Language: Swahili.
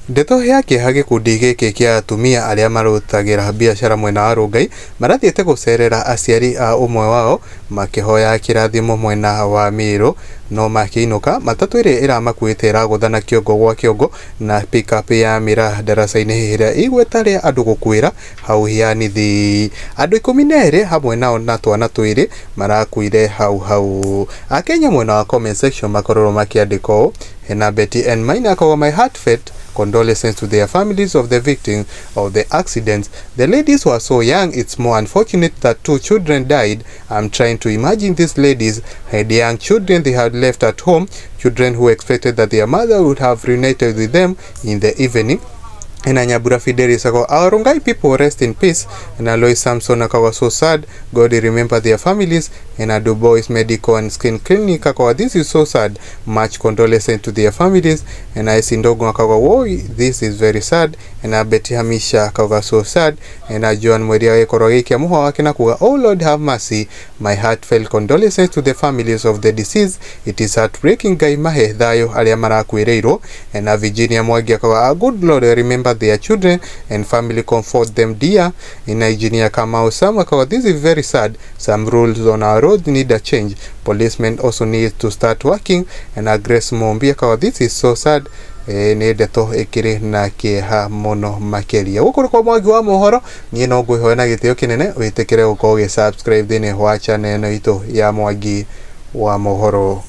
Ndeto yake hage kudige kia atumia aria marutagira biashara mwena wa Rongai marathiete gucerera aciari a umwe wao makihoya kirathimo mwena wa Miro no makiinuka matatu iri iramakuite iraguthana kiongo gwa kiongo na pick up ya mira darasa-ini iria igwetaria andu gukwira hau hia Nithi. Andu 12 hamwe nao na twana twiri marakuire hau. Akenya mwena wa comment section makororo makiandiko na Betty and mine akawa my heartfelt condolences to their families of the victims of the accidents. The ladies were so young, it's more unfortunate that 2 children died. I'm trying to imagine these ladies had young children they had left at home, children who expected that their mother would have reunited with them in the evening. And Nyabura Fidelis ako, our Rongai people rest in peace. And Alois Samson akawa so sad. God remember their families. And Adu Boys Medical and Skin Clinic akawa, this is so sad. Much condolences to their families. And I Sindogo akawa, whoa, this is very sad. And Betty Hamisha akawa so sad. And Joan Mweria Korogeki amuha wakina kuwa, oh Lord have mercy. My heartfelt condolences to the families of the deceased. It is heartbreaking gai mahe dayo aliamara kuireiro. And Virginia Mwagi akawa, good Lord remember their children and family, comfort them dear. In Nigeria Kamau Samakawa, this is very sad. Some rules on our road need a change. Policemen also need to start working. And Agres Mombiakawa, this is so sad. Ni ndeto ikiri na kieha mono makeria gukuru kwa mwagi wa mohoro nie no ngwihoya na gitio kinene witikire gukorwo subscribe thini wa channel ino itu ya mwagi wa mohoro.